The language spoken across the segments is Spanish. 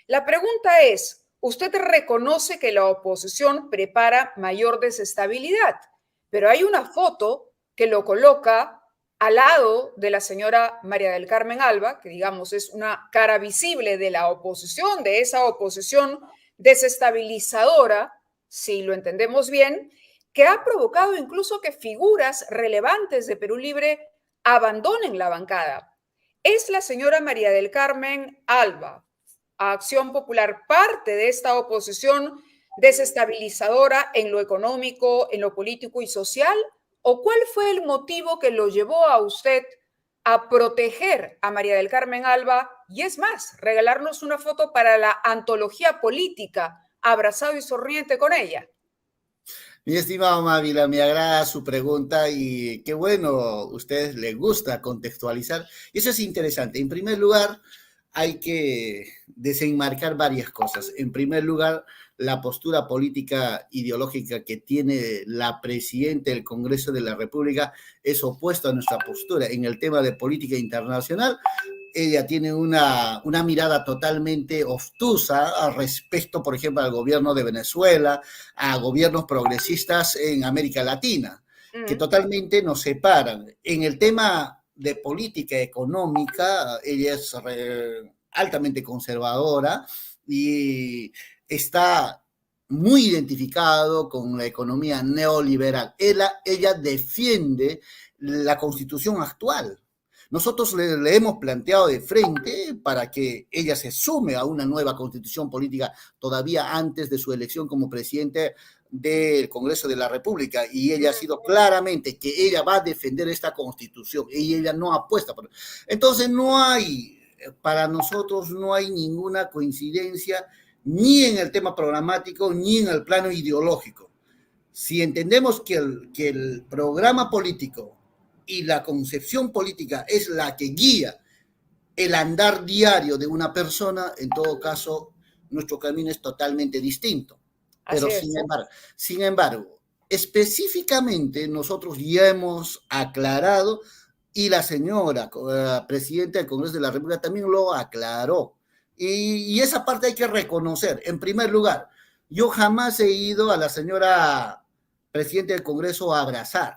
La pregunta es, usted reconoce que la oposición prepara mayor desestabilidad, pero hay una foto que lo coloca al lado de la señora María del Carmen Alba, que digamos es una cara visible de la oposición, de esa oposición desestabilizadora, si lo entendemos bien, que ha provocado incluso que figuras relevantes de Perú Libre abandonen la bancada. Es la señora María del Carmen Alba, a Acción Popular, parte de esta oposición desestabilizadora en lo económico, en lo político y social? ¿O cuál fue el motivo que lo llevó a usted a proteger a María del Carmen Alba y, es más, regalarnos una foto para la antología política, abrazado y sonriente con ella? Mi estimado Mávila, me agrada su pregunta y qué bueno, a ustedes les gusta contextualizar. Y eso es interesante. En primer lugar, hay que desenmarcar varias cosas. En primer lugar, la postura política ideológica que tiene la presidenta del Congreso de la República es opuesta a nuestra postura. En el tema de política internacional, ella tiene una mirada totalmente obtusa respecto, por ejemplo, al gobierno de Venezuela, a gobiernos progresistas en América Latina, que totalmente nos separan. En el tema de política económica, ella es altamente conservadora y está muy identificado con la economía neoliberal. Ella defiende la constitución actual. Nosotros le hemos planteado de frente para que ella se sume a una nueva constitución política todavía antes de su elección como presidente del Congreso de la República, y ella ha sido claramente que ella va a defender esta constitución y ella no apuesta por... Entonces para nosotros no hay ninguna coincidencia ni en el tema programático ni en el plano ideológico. Si entendemos que el programa político y la concepción política es la que guía el andar diario de una persona, en todo caso, nuestro camino es totalmente distinto. Pero sin embargo, específicamente nosotros ya hemos aclarado y la señora presidenta del Congreso de la República también lo aclaró. Y esa parte hay que reconocer. En primer lugar, yo jamás he ido a la señora presidenta del Congreso a abrazar.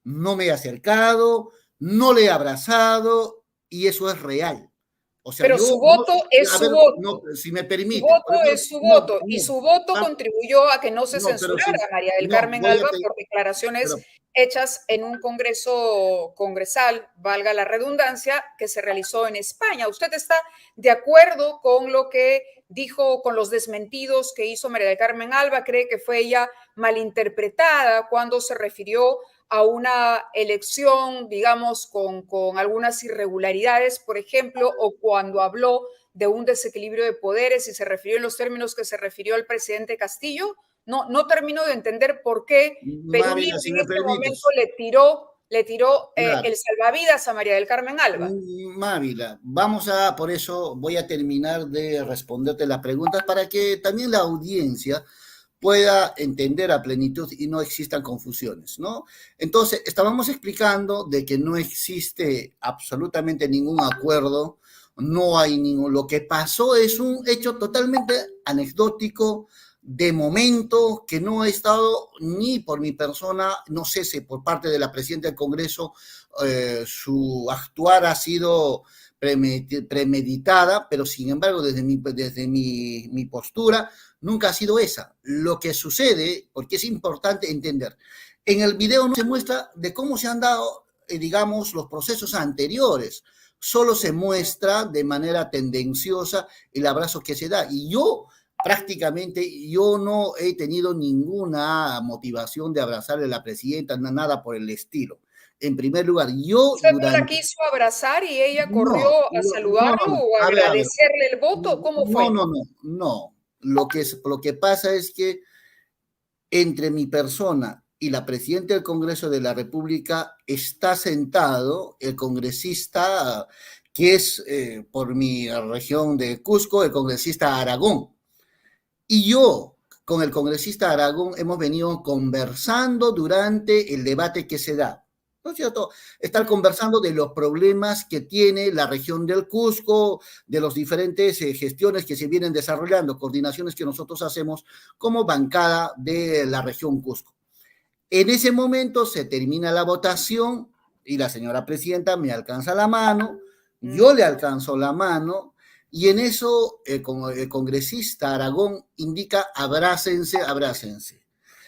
No me he acercado, no le he abrazado y eso es real. O sea, Pero yo su no, voto es a su ver, voto. no, si me Su permite, por voto ejemplo, es su voto y su voto contribuyó a que no se no, pero censurara si, a María del no, Carmen Alba por declaraciones pero hechas en un congreso congresal, valga la redundancia, que se realizó en España. ¿Usted está de acuerdo con lo que dijo, con los desmentidos que hizo María del Carmen Alba? ¿Cree que fue ella malinterpretada cuando se refirió a una elección, digamos, con algunas irregularidades, por ejemplo, o cuando habló de un desequilibrio de poderes y se refirió en los términos que se refirió al presidente Castillo? No termino de entender por qué Perú Mávila, Libre si en me este momento permites, le tiró claro. el salvavidas a María del Carmen Alba. Mávila, por eso voy a terminar de responderte las preguntas para que también la audiencia pueda entender a plenitud y no existan confusiones, ¿no? Entonces, estábamos explicando de que no existe absolutamente ningún acuerdo, no hay ningún... Lo que pasó es un hecho totalmente anecdótico, de momento, que no ha estado ni por mi persona, no sé si por parte de la presidenta del Congreso, su actuar ha sido premeditada, pero sin embargo, desde mi postura, nunca ha sido esa. Lo que sucede, porque es importante entender, en el video no se muestra de cómo se han dado, digamos, los procesos anteriores. Solo se muestra de manera tendenciosa el abrazo que se da. Y yo no he tenido ninguna motivación de abrazarle a la presidenta, nada por el estilo. En primer lugar, yo ¿Usted no la durante... quiso abrazar y ella corrió No, a saludarlo no, o a a ver, agradecerle el voto? ¿Cómo no, fue? no, no, no. Lo que pasa es que entre mi persona y la presidenta del Congreso de la República está sentado el congresista que es por mi región de Cusco, el congresista Aragón. Y yo con el congresista Aragón hemos venido conversando durante el debate que se da. ¿no es cierto? Estar conversando de los problemas que tiene la región del Cusco, de las diferentes gestiones que se vienen desarrollando, coordinaciones que nosotros hacemos como bancada de la región Cusco. En ese momento se termina la votación y la señora presidenta me alcanza la mano, yo le alcanzo la mano, y en eso el congresista Aragón indica abrácense, abrácense.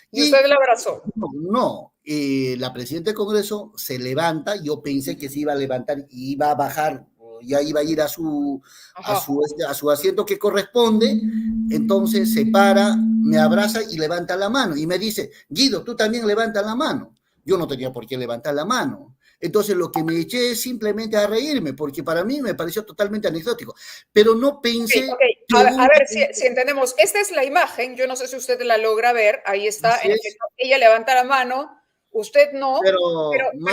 Y usted le abrazó. No, la presidenta del Congreso se levanta, yo pensé que se iba a levantar y iba a bajar, ya iba a ir a su asiento que corresponde, entonces se para, me abraza y levanta la mano y me dice, Guido, tú también levanta la mano. Yo no tenía por qué levantar la mano. Entonces lo que me eché es simplemente a reírme, porque para mí me pareció totalmente anecdótico, pero no pensé... Okay. A ver si entendemos. Esta es la imagen, yo no sé si usted la logra ver, ahí está, en efecto, ella levanta la mano, usted no, pero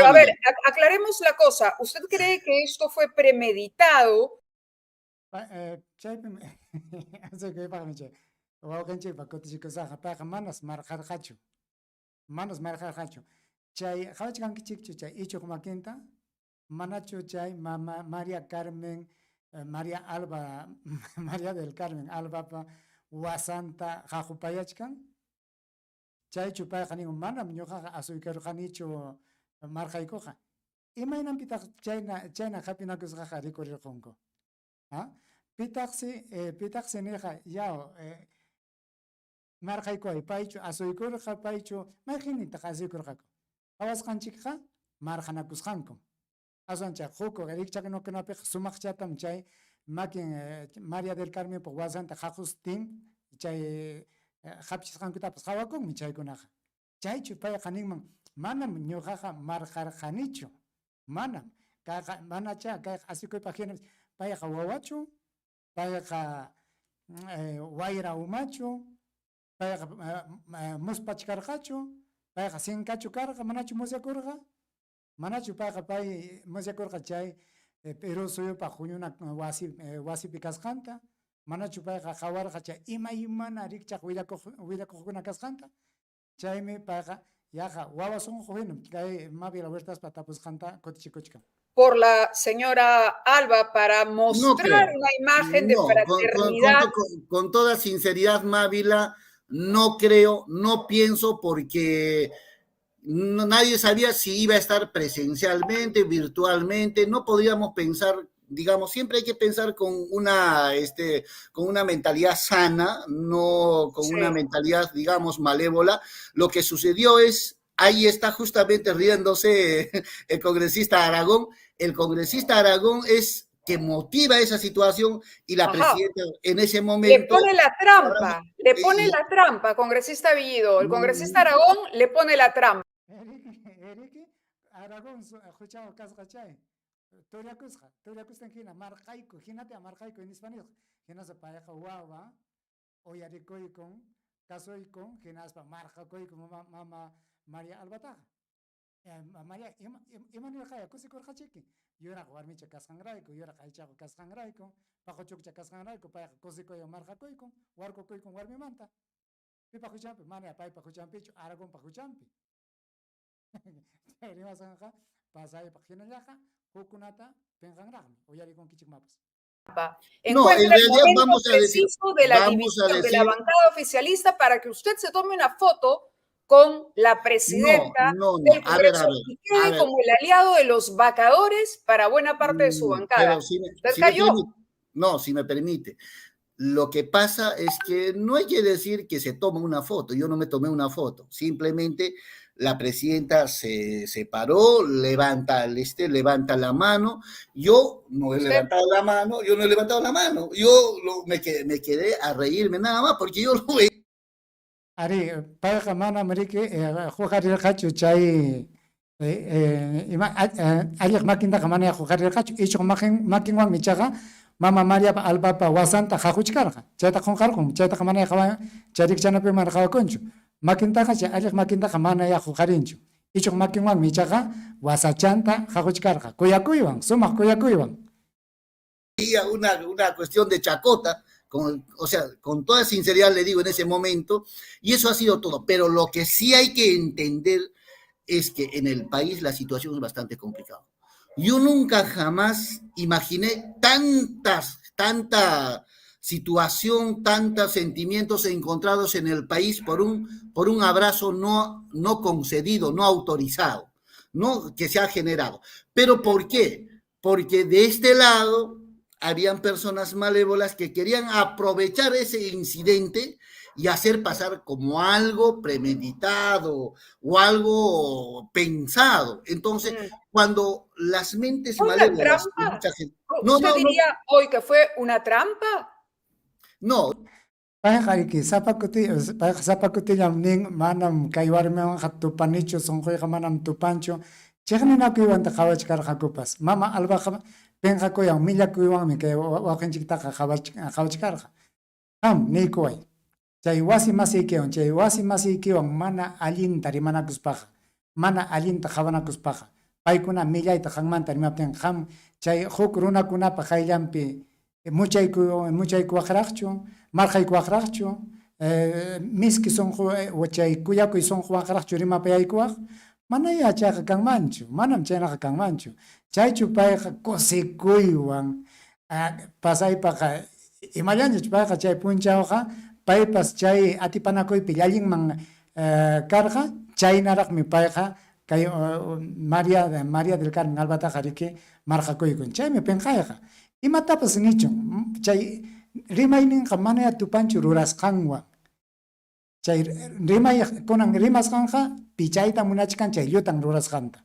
a ver, aclaremos la cosa, ¿usted cree que esto fue premeditado? Chay, hawachkan kichik chay, ichuk makinta, manachu chay, María Carmen, María Alba, María del Carmen, Alba, Wasanta, Jajupayachkan, chay chupay kaning manam, nyoka asuikeru kanicho, marjaikoja. Imainan pitak chayna hapinakus jaja rikorirkonko. Pitaksi neja, yao, marjaikoy, paicho, asuikeru paicho, majinita asuikeru. Awasqanchikqa marjanakusqanku. Asancha huko erikchak no kenapi sumaq chatam chay makin María del Carmen po wasanta jajustin chay hapchisqankutapas hawakunmi chaykunaqa. Chaychu pay qaninman manam ñuqaqa marjarqanichu. Manam manacha kay asikupa hina payqa wawachu, payqa wayra umachu, payqa muspachkarqachu. Payqa sinkachu karqa manachu musyakurqa manachu payqa pay musyakurqa chay Perú suyupa huñuna wasipi kasqanta manachu payqa hawarqa chay imaymana rikchaq willakuqkuna kasqanta chaymi payqa yaqa wawa sunqu hinum kay Mávila Huertaspa tapusqanta kutichikuchkan. Por la señora Alba para mostrar una imagen de fraternidad. Con toda sinceridad, Mávila, no creo, no pienso, porque nadie sabía si iba a estar presencialmente, virtualmente, no podíamos pensar, digamos, siempre hay que pensar con una mentalidad sana, no con una mentalidad, digamos, malévola. Lo que sucedió es, ahí está justamente riéndose el congresista Aragón. El congresista Aragón es que motiva esa situación y la presidenta en ese momento... Le pone la trampa, congresista Villido. El congresista Aragón le pone la trampa. Aragón, escuchado cascachay. Turiakustan hina, marjaico, hinate a marjaico en español. Hinas a pareja guava, oyaricoicon, casoicon, hinas pa marjacoicon, mama María Albataja. María, Immanuel Jaya, Kusikor Hachiki. Yura Warmicha Cascangraico, Yura Haichaco Cascangraico, Pajochucha Cascangraico, Cosico y Marjacoico, Warco Coico, Warmimanta. Pipa Huchampi, Mania Pai Pajuchampicho, Aragón Pajuchampi. Rimasanja, Pasay Pajinayaja, Hukunata, Penjangragmi, Oyaricon Kichikmapas. No, en realidad vamos a decir de la división de la bancada oficialista para que usted se tome una foto con la presidenta del Congreso y quede como el aliado de los vacadores para buena parte de su bancada. Si me permite. Lo que pasa es que no hay que decir que se toma una foto. Yo no me tomé una foto. Simplemente la presidenta se paró, levanta la mano. Yo no he levantado la mano. Yo me quedé a reírme nada más porque yo lo veía. Ari, payqa mana mariki, huqarirqachu chay alliq makintaqa mana huqarirqachu, ichuq makinwan michaqa mama María Albapa wasanta haquchkarqa. Chayta qunqarqun, chaytaqa mana charikchanapi mana hawakunchu. Makintaqa chay alliq makintaqa mana huqarinchu. Ichuq makinwan michaqa wasachanta haquchkarqa. Kuyakuywan, sumaq kuyakuywan. Una cuestión de chacota. Con toda sinceridad le digo en ese momento, y eso ha sido todo. Pero lo que sí hay que entender es que en el país la situación es bastante complicada. Yo nunca jamás imaginé tanta situación, tantos sentimientos encontrados en el país por un abrazo no concedido, no autorizado, ¿no? Que se ha generado. ¿Pero por qué? Porque de este lado habían personas malévolas que querían aprovechar ese incidente y hacer pasar como algo premeditado o algo pensado. Entonces, cuando las mentes ¿Una malévolas de trampa? mucha gente... ¿Usted diría hoy que fue una trampa? No. Payqariki sapakutillam nin manam kay warmiwan tupanichu sunquyqa manam tupanchu chiqninakuywanta qhawachkarqakupas mama albaqa penqakuyan millakuywanmi kay wawqinchiktaqa qhawachkarqa qam niykuway chay wasi masiykiwan mana allinta rimanakuspaqa mana allinta qhawanakuspaqa paykuna millayta qanmanta rimaptin qam chay huk runakunapa qayllanpi muchaykuwaqraqchu marqaykuwaqraqchu miski sunqu chay kuyakuy sunquwaqraqchu rimapayaykuwaq manaya chayqa kanmanchu manam chaynaqa kanmanchu chaychu payqa kusikuywan pasaypaqa imallañachu payqa chay punchawqa paypas chay atipanakuypi llallinman karqa chaynaraqmi payqa kay María del Carmen Albataqa riki marqakuykun chaymi penqayqa imatapas nichun chay rimayninqa manaya tupanchu rurasqanwan chay rimaykunan rimasqanqa pichayta munachkan chay llutan rurasqanta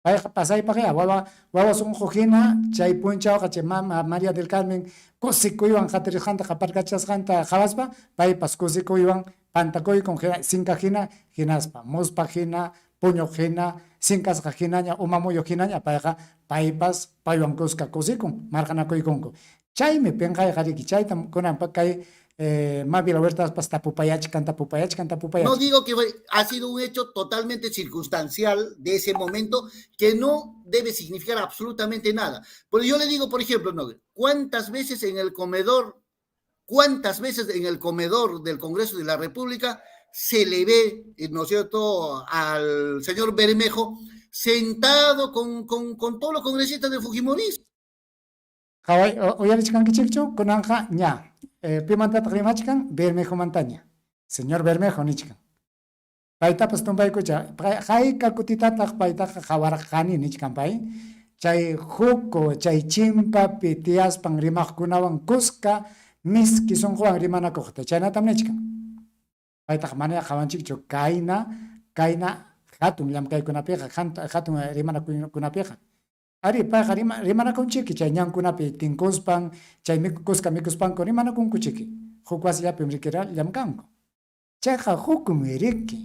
payqa pasaypaqa wawa sunqu hina chay punchawqa chay mama María del Carmen kusikuywan qatirisqanta qaparkachasqanta qhawaspa paypas kusikuywan pantakuykun sinka hina hinaspa muspa hina puñuq hina sinkasqa hinaña umamuyuq hinaña payqa paypas paywan kusikun marqanakuykunku chaymi penqayqa riki chaytam kunanpa kay Mávila Huertaspas tapupayachkan. No digo que ha sido un hecho totalmente circunstancial de ese momento que no debe significar absolutamente nada. Pero yo le digo, por ejemplo, ¿no? ¿Cuántas veces en el comedor del Congreso de la República se le ve, ¿no es cierto?, al señor Bermejo sentado con todos los congresistas de Fujimorismo? Kunanja ña. Pimantata rimachkan Bermejo mantaña. Señor Bermejo nichkan. Paitapas tumbaykucha. Hayka kutitataq paytaqa qawarqani nichkan pay. Chay huko, chay chimpapi tiaspan rimaqkunawan kuska miski sunquwan rimanakuqta. Chaynatam nichkan. Paytaqa manaya qawanchikchu kayna hatun llamkaykunapiqa hatun rimanakunapiqa. Ari payqa rimanakunchiki chay ñankunapi tinkuspan chay kuska mikuspanku rimanakunkuchiki huk wasillapim rikira llamkanku chayqa hukmi riki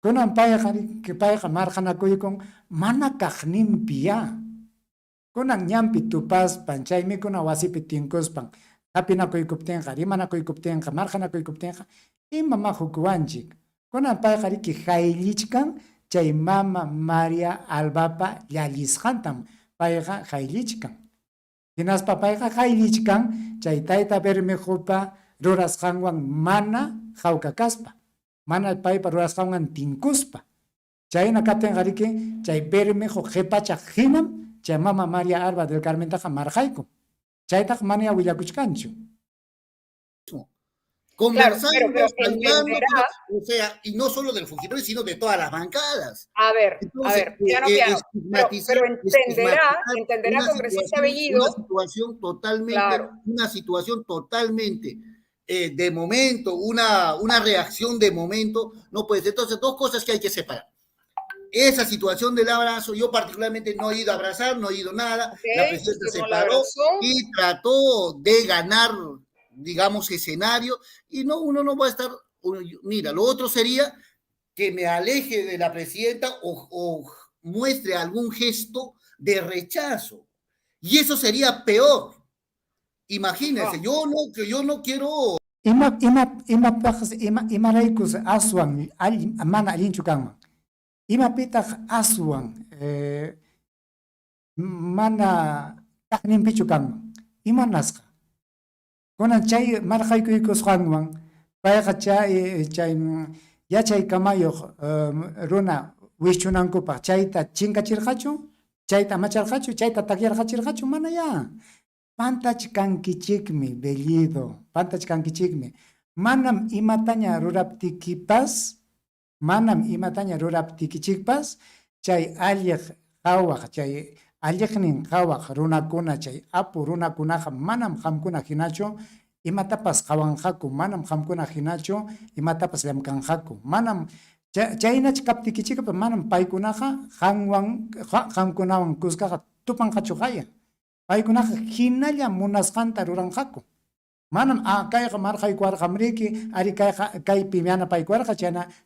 kunan payqa marqanakuykun mana kaqninpiya kunan ñanpi tupaspan chay mikuna wasipi tinkuspan hapinakuykuptinqa rimanakuykuptinqa marqanakuykuptinqa imama hukwanchik kunan payqa riki hayllichkan chay mama María Albapa llallisqantam payqa hayllichkan. Hinaspa payqa hayllichkan chay tayta Bermejopa rurasqanwan mana hawkakaspa. Mana paypa rurasqanwan tinkuspa. Chayna kaptinqa riki chay Bermejo qhipachaq hinam chay mama María Alba del Carmentaqa marqayku. Chaytaq manaya willakuchkanchu. Conversando, pero saludando, o sea, y no solo del Fujimori, sino de todas las bancadas. Entonces, piano, pero entenderá congresista Bellido. Una situación totalmente de momento, una reacción de momento, no puede ser. Entonces, dos cosas que hay que separar. Esa situación del abrazo, yo particularmente no he ido a abrazar, no he ido nada, la presidenta se paró y trató de ganar, digamos, escenario, y uno no va a estar, mira, lo otro sería que me aleje de la presidenta o muestre algún gesto de rechazo, y eso sería peor. Imagínense, yo no quiero... Imaraykus aswan mana allinchu kanman. Imapitaq aswan mana taqninpichu kanman. Imanasqa. Kunan chay marqaykuykusqanwan payqa chay yachay kamayoq runa wischunankupa chayta chinkachirqachu, chayta macharqachu, chayta takyarqachirqachu, mana ya. Pantachkankichikmi, bellido, pantachkankichikmi. Manam imataña ruraptikipas, chay alliq qawaq, chay alliqnin qawaq runakuna, chay apu runakunaqa manam qamkuna hinachu, imatapas qawanqaku, manam qamkuna hinachu, imatapas llamkanqaku, manam chaynach kaptikichikpa manam paykunaqa qamkunawan kuskaqa tupanqachu qaya. Paykunaqa hinalla munasqanta ruranqaku. Manam kayqa marqaykuarqa mriki, ari kaypi yanapaykuarqa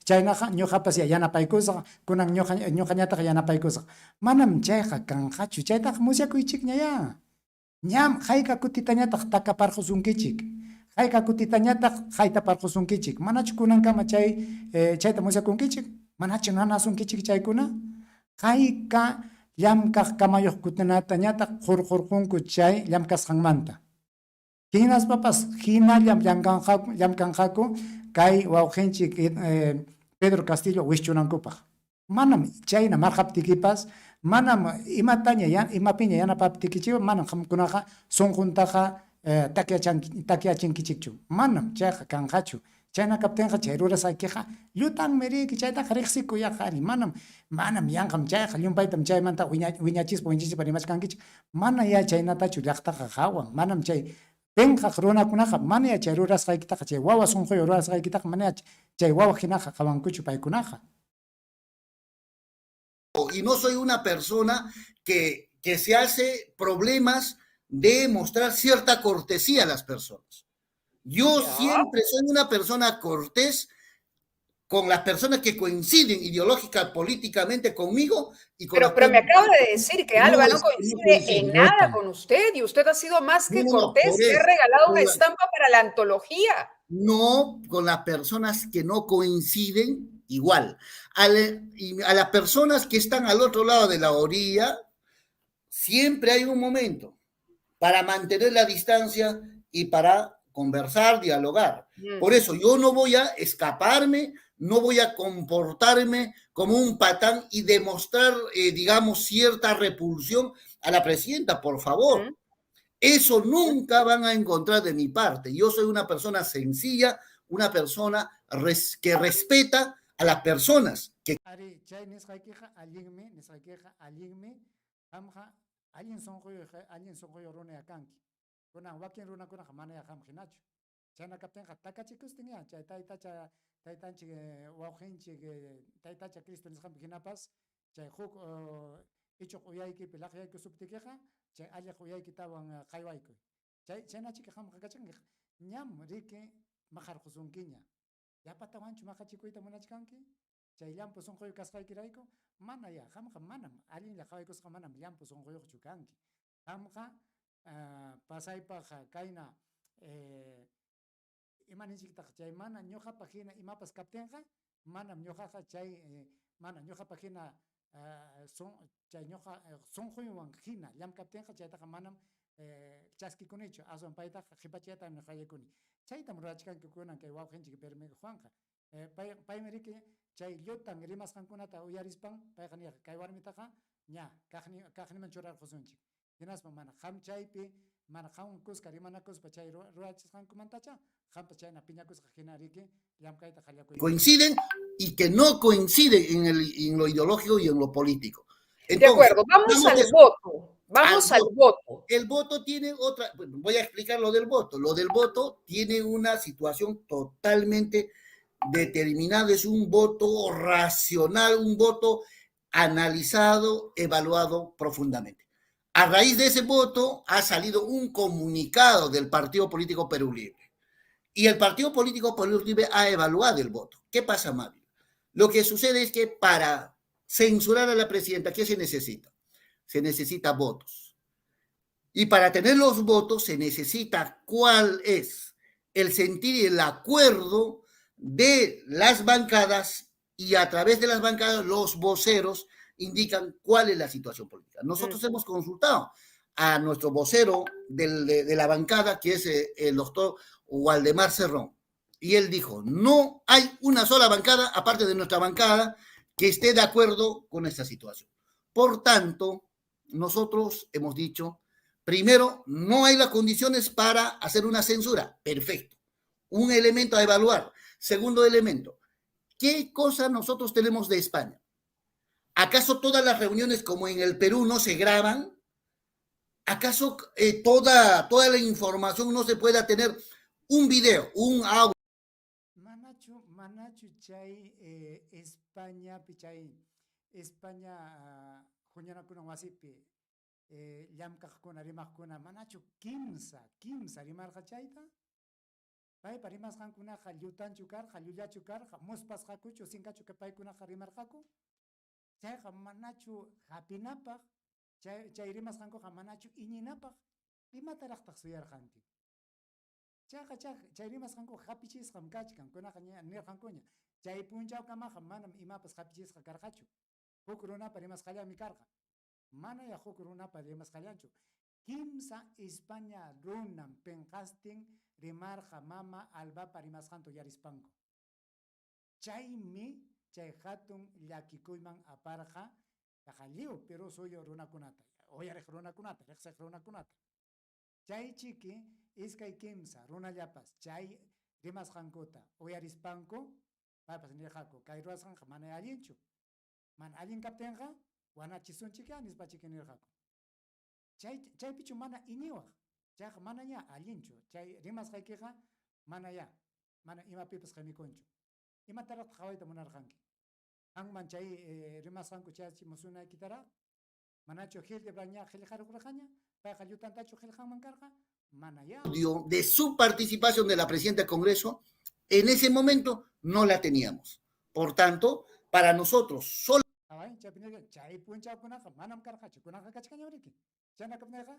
chaynaqa ñuqapas yanapaykusqa, kunan ñuqañataqa yanapaykusqa. Manam chayqa kanqachu, chaytaqa musyakuychikña ya. Ñam hayka kutitañataq takaparqusunkichik. Hayka kutitañataq haytaparqusunkichik. Manachu kunankama chayta musyakunkichik, manachu nanasunkichik chaykuna. Hayka llamkaq kamayuq kutinatañataq qurqurqunku chay llamkasqanmanta. Hinaspapas hinallam llamkanqaku kay wawqinchik Pedro Castillo wischunankupaq. Manam chayna marqaptikipas, manam imapiña yanapaptikichipas, manam qamkunaqa sunquntaqa takyachinkichikchu. Manam chayqa kanqachu. Chayna kaptinqa chay rurasaykiqa llutanmi riki, chaytaqa riqsikuyaqari. Manam yanqam chayqa llumpaytam chaymanta wiñachispa rimachkankichik. Mana ya chaynatachu llaqtaqa hawan. Manam chay penqaq runakunaqa mana ya chay rurasqaykitaqa, chay wawa sunquyo rurasqaykitaqa mana ya chay wawa hinaqa qawankuchu paykunaqa. Y no soy una persona que se hace problemas de mostrar cierta cortesía a las personas. Yo siempre soy una persona cortés con las personas que coinciden ideológica, políticamente conmigo. Pero me acaba de decir que Alba no coincide en nada con usted, y usted ha sido más que cortés, le ha regalado una estampa para la antología. No, con las personas que no coinciden, igual. A las personas que están al otro lado de la orilla, siempre hay un momento para mantener la distancia y para conversar, dialogar. Por eso yo no voy a escaparme, no voy a comportarme como un patán y demostrar, digamos, cierta repulsión a la presidenta, por favor. Eso nunca van a encontrar de mi parte. Yo soy una persona sencilla, una persona que respeta a las personas. Kunan wakin runakuna manaya hamhinachu. Chayna kaptenqa takachikustinga, chay taytanchik wawqinchik taytacha Cristo nisqanpi hinapas, chay huk ichuq uyaykipi laqyayku suptikiqa, chay alliq uyaykitawan qaywaykuy. Chaynachika hamqa kachanki, ñam riki maqarqusunkiña. Yapatawanchu maqachikuyta munachkanki, chay llampu sunquyu kasqaykirayku, mana ya, hamqa manam, allinlla qawaykusqa manam llampu sunquyuqchu kanki. Hamqa pasaypaqa kayna imaninchiktaqa chay mana ñuqapa hina imapas kaptinqa manam ñuqaqa chay mana ñuqapa hina chay ñuqa sunquywan hina llamkaptinqa chaytaqa manam chaskikunichu aswan paytaqa qhipachaytami qayaykuni. Chaytam rurachkanki kunan kay wawqinchik Bermejo Juanqa. Paymi riki chay llutan rimasqankunata uyarispan payqa niqa kay warmitaqa ña kaqniman churarqusunchik. Hinaspa mana hamchaypi mana hamunkusqa rimanakuspa chay rurachisqankumantacha hampa chayna piñakusqa hina riki llamkayta qallakuy. Coinciden y que no coinciden en lo ideológico y en lo político. Entonces, de acuerdo, vamos al voto. Vamos al voto. El voto tiene otra, voy a explicar lo del voto. Lo del voto tiene una situación totalmente determinada, es un voto racional, un voto analizado, evaluado profundamente. A raíz de ese voto ha salido un comunicado del Partido Político Perú Libre. Y el Partido Político Perú Libre ha evaluado el voto. ¿Qué pasa, Mavi? Lo que sucede es que para censurar a la presidenta, ¿qué se necesita? Se necesita votos. Y para tener los votos se necesita cuál es el sentir y el acuerdo de las bancadas, y a través de las bancadas los voceros indican cuál es la situación política. Nosotros hemos consultado a nuestro vocero de la bancada, que es el doctor Waldemar Cerrón, Y él dijo, no hay una sola bancada, aparte de nuestra bancada, que esté de acuerdo con esta situación. Por tanto, nosotros hemos dicho, primero, no hay las condiciones para hacer una censura. Perfecto. Un elemento a evaluar. Segundo elemento, ¿qué cosa nosotros tenemos de España? ¿Acaso todas las reuniones como en el Perú no se graban? ¿Acaso toda la información no se pueda tener un video, un audio? Manachu chay España pichay España huñana kuna wasipi llamkaqkuna rimaqkuna manachu kimsa rimarqa chayta paypa rimasqankunaqa llutanchu karqa llullachu karqa muspasqakuchu sinkachu paykunaqa rimarqaku chayqa manachu hapinapaq chay rimasqankuqa manachu iñinapaq imataraqtaq suyarqanki chay rimasqanku hapichisqam kachkan kunaqa nirqankuña chay punchawkamaqa manam imapas hapichisqa karqachu huk runapa rimasqallami karqa manaya huk runapa rimasqallanchu kimsa España runam penqastin rimarqa mama albapa rimasqantu yarispanku chaymi chay hatun llakikuyman aparqa tajalliw Perú suyo runakunata oyariq runakunata riqsiq runakunata chay chiki iskay kimsa runallapas chay rimasqankuta uyarispanku paypas nirqaku kay ruwasqanqa mana allinchu mana allin kaptinqa wanachisunchika nispachiki nirqaku chaypichu mana iñiwaq chayqa mana ña allinchu chay rimasqaykiqa mana ya mana imapipas qimikunchu imataraqta qhawayta munarqanki hanman chay rimasqanku chaychimusunaykitara manachu Hildebrand ña qillqarukurqaña payqa llutantachu qillqanman karqa mana ya de su participación de la presidenta del Congreso, en ese momento no la teníamos. Por tanto, para nosotros, chay punchawkunaqa manam karqachu kunaqa kachkañawriki chanakapnayqa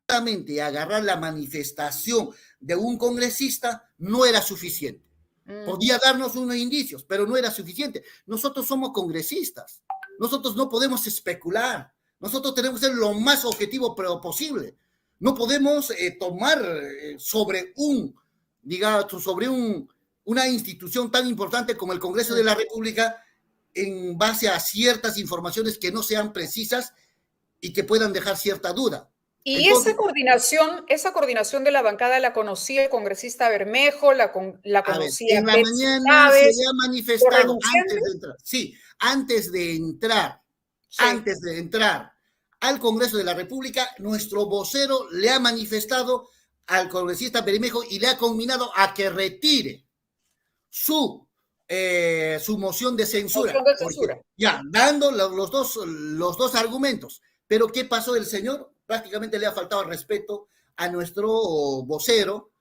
solamente agarrar la manifestación de un congresista no era suficiente. Podía darnos unos indicios, pero no era suficiente. Nosotros somos congresistas. Nosotros no podemos especular. Nosotros tenemos que ser lo más objetivo posible. No podemos tomar sobre una institución tan importante como el Congreso de la República en base a ciertas informaciones que no sean precisas y que puedan dejar cierta duda. Y entonces, esa coordinación de la bancada la conocía el congresista Bermejo, la conocía en la mañana se le ha manifestado antes de entrar. Sí, antes de entrar al Congreso de la República, nuestro vocero le ha manifestado al congresista Bermejo y le ha conminado a que retire su moción de censura. Ya, dando los dos argumentos. Pero ¿qué pasó el señor? Prácticamente le ha faltado el respeto a nuestro vocero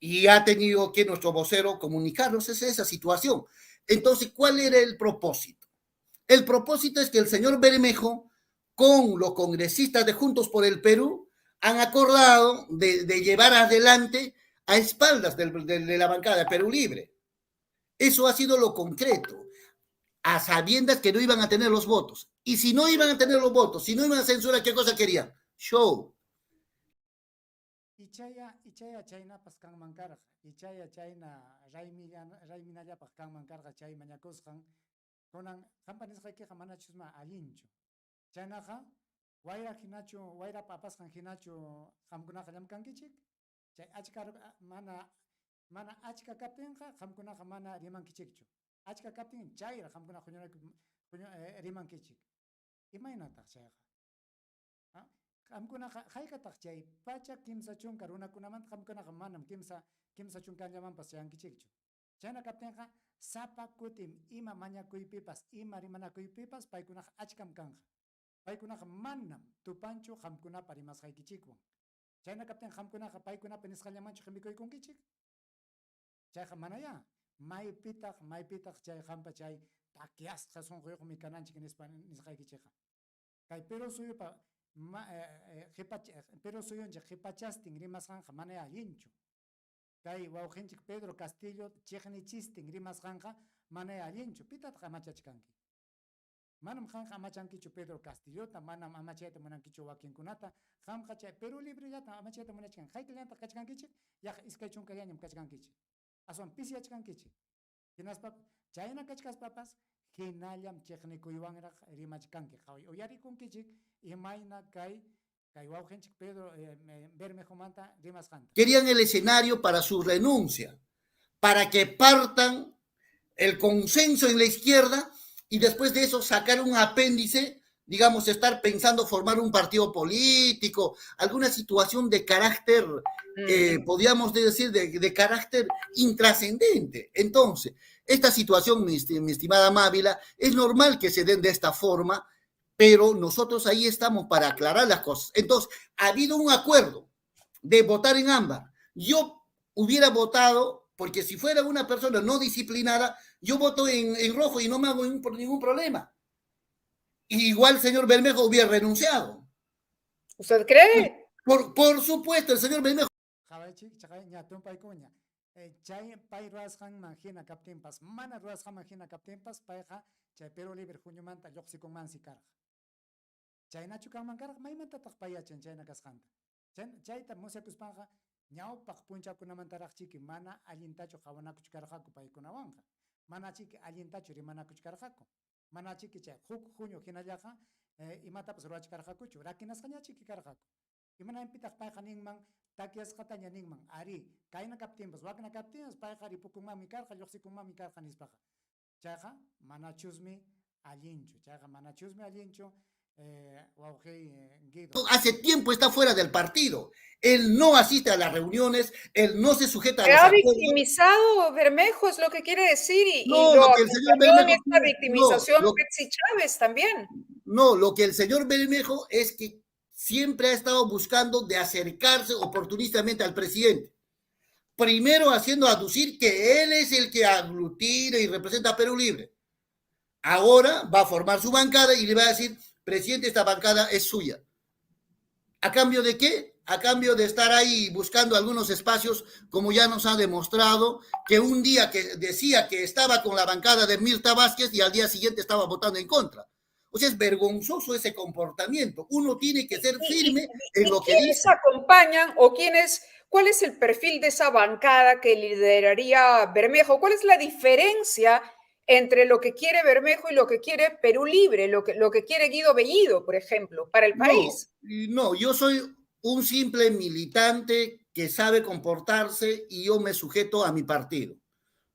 y ha tenido que nuestro vocero comunicarnos esa situación. Entonces, ¿cuál era el propósito? El propósito es que el señor Bermejo, con los congresistas de Juntos por el Perú, han acordado de llevar adelante a espaldas de la bancada de Perú Libre. Eso ha sido lo concreto, a sabiendas que no iban a tener los votos. Y si no iban a tener los votos, si no iban a censurar, ¿qué cosa querían? Show. Ichaya chayna paskan mankarqa, ichaya chayna rayminalla paskan mankarqa chay mañakusqan, kunan qampanisqaykiqa manachusma allinchu. Chaynaqa wayra papasqan hinachu qamkunaqa llamkankichik, chay achka mana achka kaptinqa qamkunaqa mana rimankichikchu. Achka kaptin chayra qamkunaqa rimankichik. Imaynataq chayqa. Qamkunaqa hayk'ataq chay pacha kimsa chunka runakunamanta qamkunaqa manam kimsa chunkanllamanpas chayankichikchu. Chayna kaptinqa sapa kutim ima mañakuypipas ima rimanakuypipas paykunaqa achkam kanqa. Paykunaqa manam tupanchu qamkunapa rimasqaykichikwan. Chayna kaptin qamkunaqa paykunapi nisqallamanchu qimikuykunkichik. Chayqa manaya maypitaq chay qampa chay takiasqa sunquyuqmi kananchik nisqaykichikqa. Kay Perú suyupa Perú suyunchik qhipachastin rimasqanqa mana allinchu. Kay wawqinchik Pedro Castillo chiqnichistin rimasqanqa mana allinchu. Pitataq amachachkanki. Manam han amachankichu Pedro Castillota, manam amachayta munankichu wakinkunata, hamqa chay Perú Libre llata amachayta munachkan, haykallanta kachkankichik, yaq iskay chunkallañam kachkankichik. Aswan pisiachkankichik. Hinaspa chayna kachkaspapas, hinallam chiqnikuywanraq rimachkanki. Uyarikunkichik imayna kay wawqinchik Pedro Bermejo manta rimasqanta. Querían el escenario para su renuncia, para que partan el consenso en la izquierda y después de eso sacar un apéndice, digamos, estar pensando formar un partido político, alguna situación de carácter, podríamos decir, de carácter intrascendente. Entonces, esta situación, mi estimada Mávila, es normal que se den de esta forma, pero nosotros ahí estamos para aclarar las cosas. Entonces, ha habido un acuerdo de votar en ámbar. Yo hubiera votado, porque si fuera una persona no disciplinada, yo voto en rojo y no me hago ningún problema. Y igual el señor Bermejo hubiera renunciado. ¿Usted cree? Por supuesto, el señor Bermejo. Chay pay ruasqan manjina kaptimpas, mana ruasqan manjina kaptimpas, payqa chay Perú Libre huñumanta lluqsikun mansi karqa. Chaynachu kanman karqa, maymantataq payachan chayna kasqanta. Chayta musyapuspanqa ñawpaq punchakunamantaraqchiki mana allintachu qhawanakuchu karqaku paykunawanqa. Mana chiki allintachu rimanakuchu karqaku. Mana chiki chay huk junio hinallaqa imatapas ruachkarqakuchu, rakinasqañachiki karqaku. Imanampitaq payqa ninman takiasqataña ninman ari kayna kaptinpas wakna kaptinpas payqa ripukunmanmi karqa lluqsikunmanmi karqa nispaqa. Chayqa manachusmi allinchu, chayqa manachusmi allinchu. Hace tiempo está fuera del partido. Él no asiste a las reuniones, él no se sujeta a los acuerdos. ¿Ha victimizado Bermejo? Es lo que quiere decir. Y lo que el señor Bermejo, esta victimización Betsy Chávez también. No, lo que el señor Bermejo es que siempre ha estado buscando de acercarse oportunistamente al presidente. Primero haciendo aducir que él es el que aglutina y representa a Perú Libre. Ahora va a formar su bancada y le va a decir, presidente, esta bancada es suya. ¿A cambio de qué? A cambio de estar ahí buscando algunos espacios, como ya nos ha demostrado, que un día que decía que estaba con la bancada de Mirta Vázquez y al día siguiente estaba votando en contra. O sea, es vergonzoso ese comportamiento. Uno tiene que ser firme en lo que dice. ¿Quiénes acompañan o cuál es el perfil de esa bancada que lideraría Bermejo? ¿Cuál es la diferencia entre lo que quiere Bermejo y lo que quiere Perú Libre, lo que quiere Guido Bellido, por ejemplo, para el país? No, yo soy un simple militante que sabe comportarse y yo me sujeto a mi partido.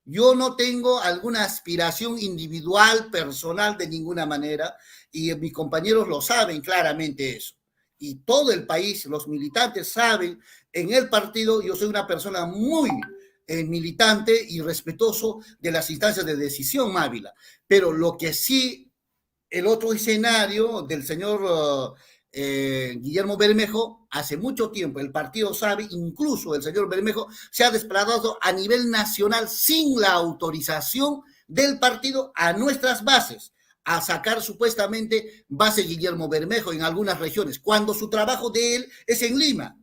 Yo no tengo alguna aspiración individual, personal, de ninguna manera, y mis compañeros lo saben claramente eso. Y todo el país, los militantes saben, en el partido yo soy una persona muy militante y respetuoso de las instancias de decisión, Mávila. Pero lo que sí, el otro escenario del señor Guillermo Bermejo, hace mucho tiempo el partido sabe, incluso el señor Bermejo se ha desplazado a nivel nacional sin la autorización del partido a nuestras bases, a sacar supuestamente base Guillermo Bermejo en algunas regiones, cuando su trabajo de él es en Lima.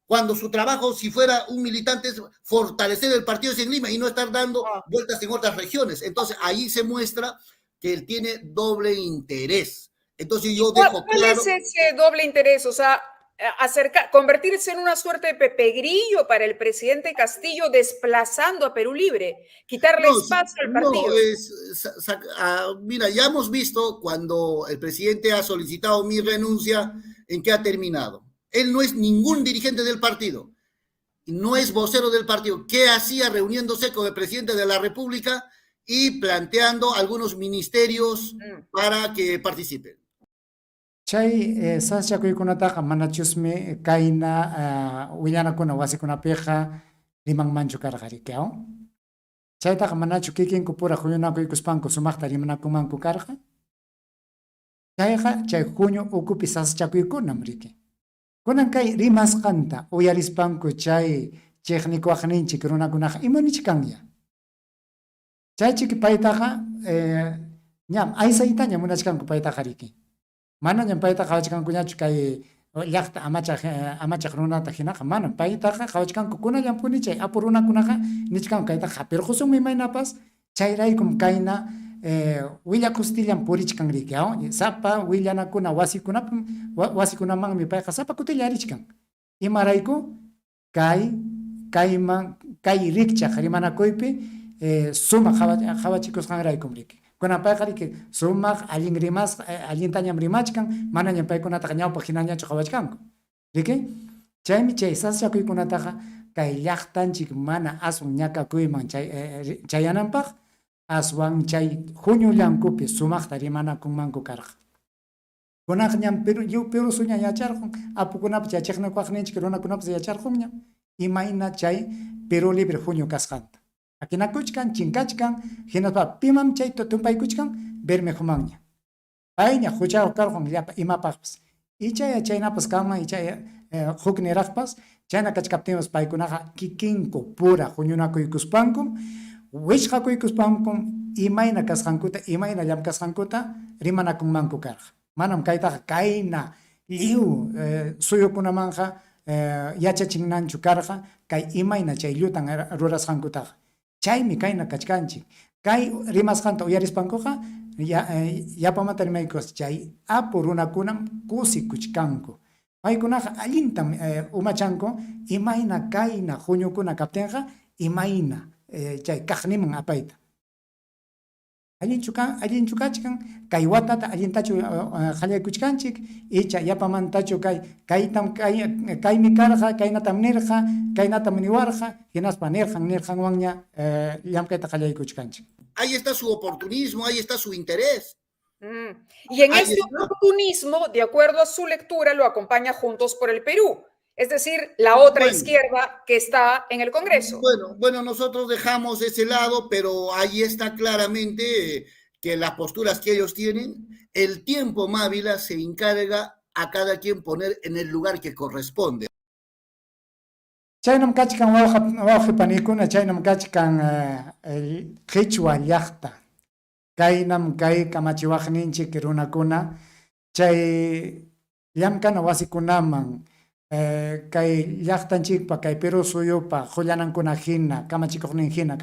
Cuando su trabajo, si fuera un militante, es fortalecer el partido en Lima y no estar dando vueltas en otras regiones. Entonces, ahí se muestra que él tiene doble interés. Entonces, yo dejo claro... ¿Cuál es ese doble interés? O sea, convertirse en una suerte de Pepe Grillo para el presidente Castillo, desplazando a Perú Libre, quitarle espacio al partido. Mira, ya hemos visto cuando el presidente ha solicitado mi renuncia, en qué ha terminado. Él no es ningún dirigente del partido, no es vocero del partido. ¿Qué hacía reuniéndose con el presidente de la República y planteando algunos ministerios para que participen? Chay sasachakuykunataqa manachusmi kayna willanakuna wasikunapiqa rimanmanchu karqarikiaw. Chaytaqa manachu kikinku pura huyunakuykuspanku sumaqta rimanakumanku karqa. Chayqa chay junio ukupi sasachakuykunam riki. Kunan kay rimasqanta uyarispanku chay chiqnikuaqninchik runakunaqa imanichik kanya. Chaychiki paytaqa ñam aysaytaña munachkanku paytaqa riki. Manañam paytaqa qhawachkankuñachu kay llaqta amachaq runata hinaqa mana paytaqa qhawachkanku kunallanpuni chay apu runakunaqa nichkanku kaytaqa hapirqusunmi maynapas chayraykum kayna willa kustillan purichkan riki, sapa willanakuna wasikunamanmi payqa sapa kutilla arichkan. Imarayku kay rikchaq rimanakuypi sumaq hawachikusqanraykum riki. Kunapayqa riki sumaq allin rimas allintañam rimachkan, manañam paykunataqa ñawpaq hinañachu hawachkanku. Riki? Chaymi chay sasyakuykunataqa kay llaqtanchik mana aswan ñakakuyman chayananpaq aswan chay junio-llankupi sumaqta rimanakunmanku karqa. Kunaq ñam Perú suña yacharqun, apukunapas yachiqnakuaqninchik runakunapas yacharqunña, imayna chay Perú Libre Junio kasqanta. Akinakuchkan, chinkachkan, hinaspa pimam chay tumpaykuchkan, Bermejomanña. Payña huchao karqun llapa imapaqpas. Ichaya chaynapas kama, ichaya huk niraqpas, chayna kachkaptimas paykunaqa kikinku pura huñunakuykuspankum, wishqakuykuspankum, imayna kasqankuta, imayna llamkasqankuta rimanakunmanku karqa. Manam kaytaqa kayna liu suyukunamanja yachachinanchu karqa, kay imayna chay llutan rurasqankutaqa. Chaymi kayna kachkanchik. Kay rimasqanta uyarispankuqa yapamanta rimaykus chay apu runakunam kusikuchkanku. Paykunaqa allintam umachanku, imayna kayna huñukuna kaptinqa imayna chay kaqniman apayta. Allinchu kachkan, kay watata allintachu qallaykuchkanchik, icha yapamantachu kaymi karqa, kaynatam nirqa, kaynatam niwarqa, hinaspa nirqanwanña llamkayta qallaykuchkanchik. Ahí está su oportunismo, ahí está su interés. Y en este oportunismo, de acuerdo a su lectura, lo acompaña Juntos por el Perú, es decir, la otra izquierda que está en el Congreso. Bueno, nosotros dejamos ese lado, pero ahí está claramente que las posturas que ellos tienen, el tiempo Mávila se encarga a cada quien poner en el lugar que corresponde. Chaynam kachkan wawqipanikuna, chaynam kachkan Quechua llaqta. Kaynam kay kamachiwaqninchik runakuna, chay llamkana wasikunaman, kay llaqtanchikpa, kay Perú suyupa, qullanankuna hina, kamachikuqnin hina,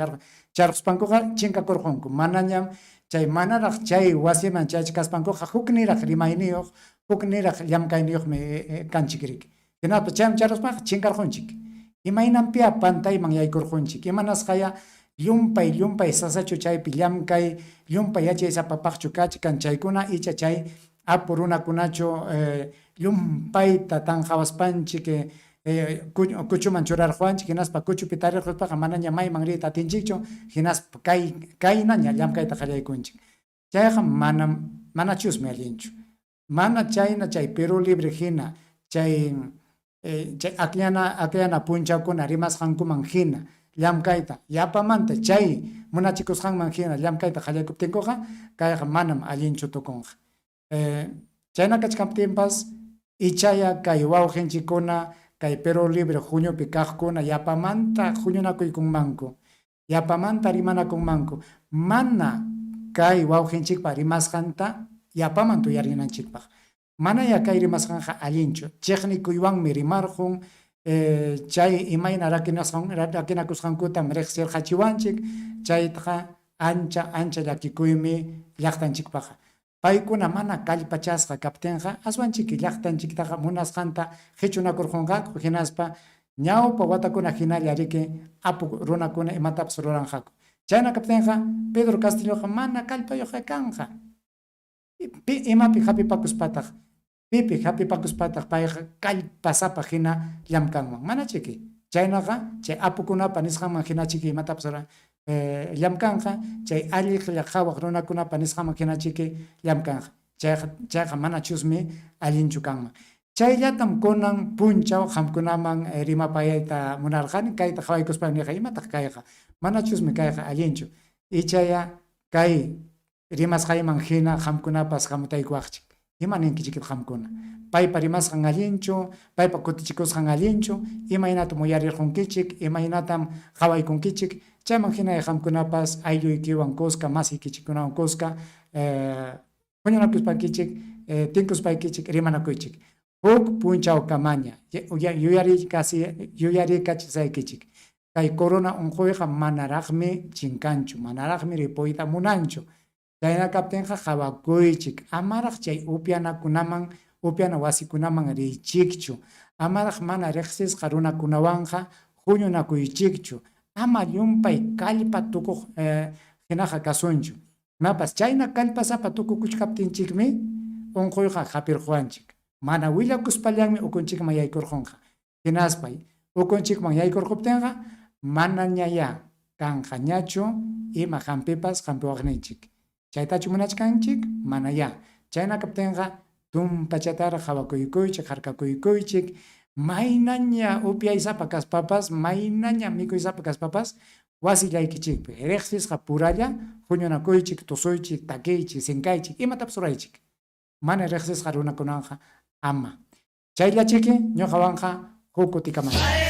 charquspankuqa chinkakurqunku. Manañam chay manaraq chay wasiman chaychikaspankuqa hukniraq rimayniyuq, hukniraq llamkayniyuqmi kanchik riki. Hinaspa chayman charquspanqa chinkarqunchik. Imaynanpiya pantayman yaykurqunchik. Imanasqaya llumpay sasachu chaypi llamkay, llumpay yachaysapapaqchu kachkan chaykuna, icha chay apu runakunachu llumpayta tanqawaspanchik, kuchuman churarqanchik, hinaspa kuchupi tarirquspaqa manaña mayman riyta atinchikchu, hinaspa kaynaña llamkayta qallaykunchik. Chayqa manachusmi allinchu. Mana chayna chay Perú Libre hina, chay aqllana punchawkuna rimasqankuman hina, llamkayta yapamanta chay munachikusqanman hina llamkayta qallaykuptinkuqa kayqa manam allinchu tukunqa. Chayna kachkaptinpas ichaya kay wawqinchikuna kay Perú Libre Juniopi kaqkuna yapamanta huñunakuykunmanku, yapamanta rimanakunmanku, mana kay wawqinchikpa rimasqanta yapaman tuyarinanchikpaq. Mana ya kay rimasqanqa allinchu, chiqnikuywanmi rimarqun, chay imayna rakinakusqankutam riqsirqachiwanchik, chaytaqa ancha llakikuymi llaqtanchikpaqa. Paykuna mana kallpachasqa kaptinqa aswanchiki llaqtanchiktaqa munasqanta hichunakurqunqaku, hinaspa ñawpa watakuna hinalla riki apu runakuna imatapas ruranqaku. Chayna kaptinqa Pedro Castilloqa mana kallpayuqqa kanqa. Imapi hapipakuspataq, pipi hapipakuspataq payqa kallpasapa hina llamkanman. Mana chiki. Chaynaqa chay apukunapa nisqanman hina chiki imatapas llamkanqa, chay alliqlla qhawaq runakunapa nisqanman hina chiki llamkanqa. Chayqa mana chusmi allinchu kanman. Chayllatam kunan punchaw hamkunaman rimapayayta munarqani, kayta qhawaykuspa niqa imataq kayqa. Mana chusmi kayqa allinchu. Ichaya kay rimasqayman hina hamkunapas hamutaykuwaqchik. Ima ninkichikit hamkuna. Paypa rimasqan allinchu, paypa kutichikusqan allinchu, imaynatam uyarirqunkichik, imaynatam qhawaykunkichik, chayman hina hamkunapas aylluykiwan kuska, masiykichikunawan kuska, huñunakuspankichik, tinkuspaykichik, rimanakuychik. Huk punchaw kamaña, yuyarikachisaykichik. Kay corona unquyqa manaraqmi chinkanchu, manaraqmi ripuyta munanchu. Chayna kaptinqa qhawakuychik, amaraq chay upyana wasikunaman riychikchu, amaraq mana riqsisqa runakunawanqa huñunakuychikchu, ama llumpay kallpa tukuq hinaqa kasunchu. Imapas chayna kallpasapa tukukuchkaptinchikmi unquyqa qhapirquwanchik. Mana willakuspallanmi ukunchikman yaykurqunqa. Hinaspay ukunchikman yaykurquptinqa mana ñaya kanqa ñachu ima hampipas hampiwaqninchik. Chaytachu munachkanchik mana ya. Chayna kaptinqa tumpachatara qhawakuychik, harkakuychik, maynaña upyaysapa kaspapas, maynaña mikuysapa kaspapas wasillaykichikpi riqsisqa puralla huñunakuychik, tusuychik, takiychik, sinkaychik, imatapas ruraychik. Mana riqsisqa runakunaqa ama. Chayllachiki ñuqawanqa huk kutika mana.